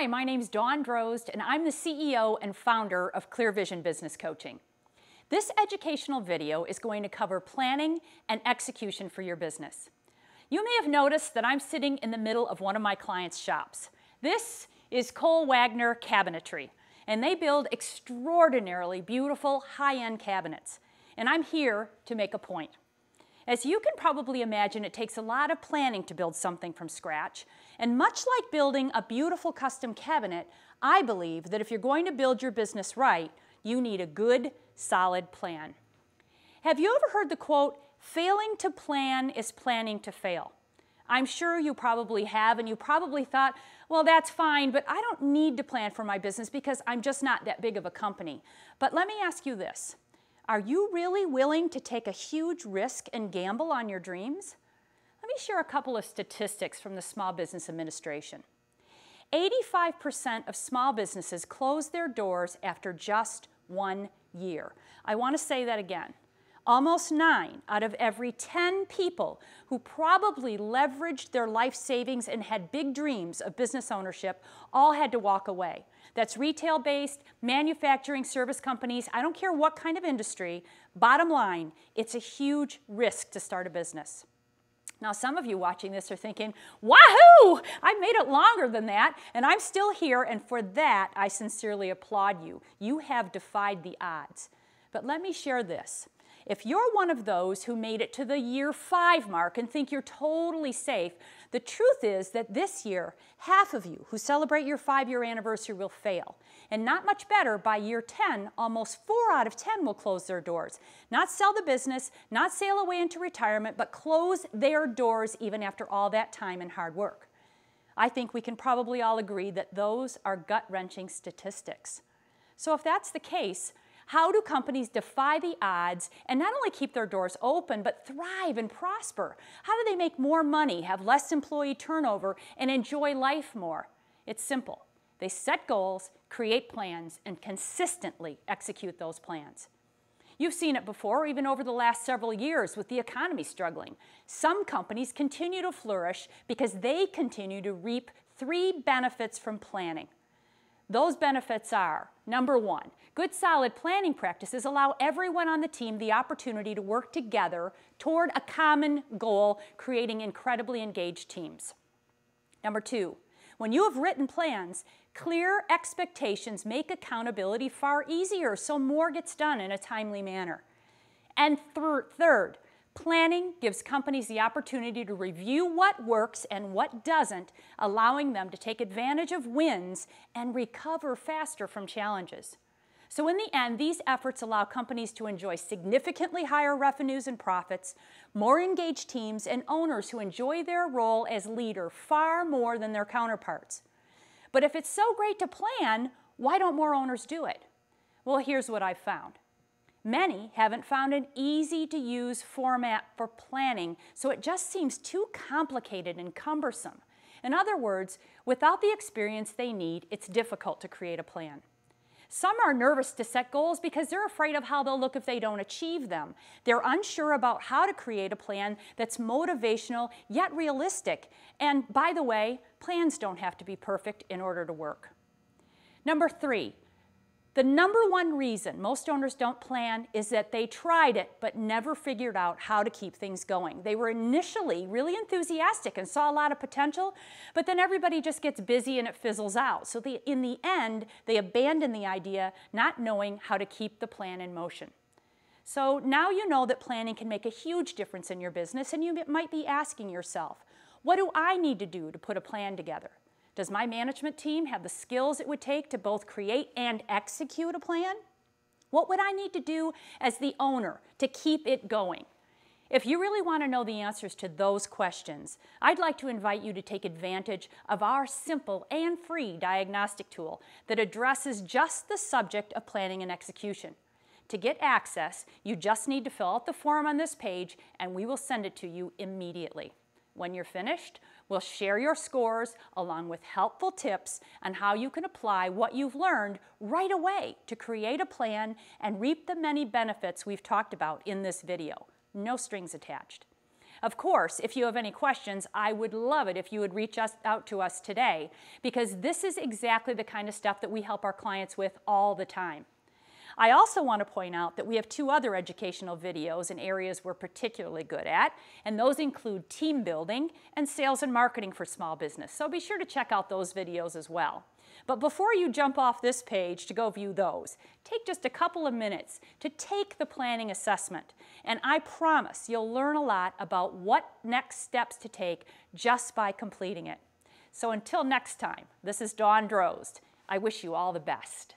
Hi, my name's Drozd, and I'm the CEO and founder of Clear Vision Business Coaching. This educational video is going to cover planning and execution for your business. You may have noticed that I'm sitting in the middle of one of my clients' shops. This is Cole Wagner Cabinetry, and they build extraordinarily beautiful high-end cabinets. And I'm here to make a point. As you can probably imagine, it takes a lot of planning to build something from scratch. And much like building a beautiful custom cabinet, I believe that if you're going to build your business right, you need a good, solid plan. Have you ever heard the quote, "Failing to plan is planning to fail"? I'm sure you probably have, and you probably thought, well, that's fine, but I don't need to plan for my business because I'm just not that big of a company. But let me ask you this. Are you really willing to take a huge risk and gamble on your dreams? Let me share a couple of statistics from the Small Business Administration. 85% of small businesses close their doors after just 1 year. I want to say that again. Almost 9 out of every 10 people who probably leveraged their life savings and had big dreams of business ownership all had to walk away. That's retail-based, manufacturing, service companies, I don't care what kind of industry. Bottom line, it's a huge risk to start a business. Now, some of you watching this are thinking, wahoo! I made it longer than that, and I'm still here, and for that, I sincerely applaud you. You have defied the odds. But let me share this. If you're one of those who made it to the year 5 mark and think you're totally safe, the truth is that this year, half of you who celebrate your 5-year anniversary will fail. And not much better, by year 10, almost 4 out of 10 will close their doors. Not sell the business, not sail away into retirement, but close their doors even after all that time and hard work. I think we can probably all agree that those are gut-wrenching statistics. So if that's the case, how do companies defy the odds and not only keep their doors open, but thrive and prosper? How do they make more money, have less employee turnover, and enjoy life more? It's simple. They set goals, create plans, and consistently execute those plans. You've seen it before, even over the last several years with the economy struggling. Some companies continue to flourish because they continue to reap 3 benefits from planning. Those benefits are, number 1, good solid planning practices allow everyone on the team the opportunity to work together toward a common goal, creating incredibly engaged teams. Number 2, when you have written plans, clear expectations make accountability far easier, so more gets done in a timely manner. And third, planning gives companies the opportunity to review what works and what doesn't, allowing them to take advantage of wins and recover faster from challenges. So in the end, these efforts allow companies to enjoy significantly higher revenues and profits, more engaged teams, and owners who enjoy their role as leader far more than their counterparts. But if it's so great to plan, why don't more owners do it? Well, here's what I've found. Many haven't found an easy-to-use format for planning, so it just seems too complicated and cumbersome. In other words, without the experience they need, it's difficult to create a plan. Some are nervous to set goals because they're afraid of how they'll look if they don't achieve them. They're unsure about how to create a plan that's motivational yet realistic. And by the way, plans don't have to be perfect in order to work. Number 3. The number 1 reason most owners don't plan is that they tried it but never figured out how to keep things going. They were initially really enthusiastic and saw a lot of potential, but then everybody just gets busy and it fizzles out. So in the end, they abandon the idea, not knowing how to keep the plan in motion. So now you know that planning can make a huge difference in your business, and you might be asking yourself, what do I need to do to put a plan together? Does my management team have the skills it would take to both create and execute a plan? What would I need to do as the owner to keep it going? If you really want to know the answers to those questions, I'd like to invite you to take advantage of our simple and free diagnostic tool that addresses just the subject of planning and execution. To get access, you just need to fill out the form on this page, and we will send it to you immediately. When you're finished, we'll share your scores along with helpful tips on how you can apply what you've learned right away to create a plan and reap the many benefits we've talked about in this video. No strings attached. Of course, if you have any questions, I would love it if you would reach out to us today, because this is exactly the kind of stuff that we help our clients with all the time. I also want to point out that we have 2 other educational videos in areas we're particularly good at, and those include team building and sales and marketing for small business. So be sure to check out those videos as well. But before you jump off this page to go view those, take just a couple of minutes to take the planning assessment, and I promise you'll learn a lot about what next steps to take just by completing it. So until next time, this is Dawn Drozd. I wish you all the best.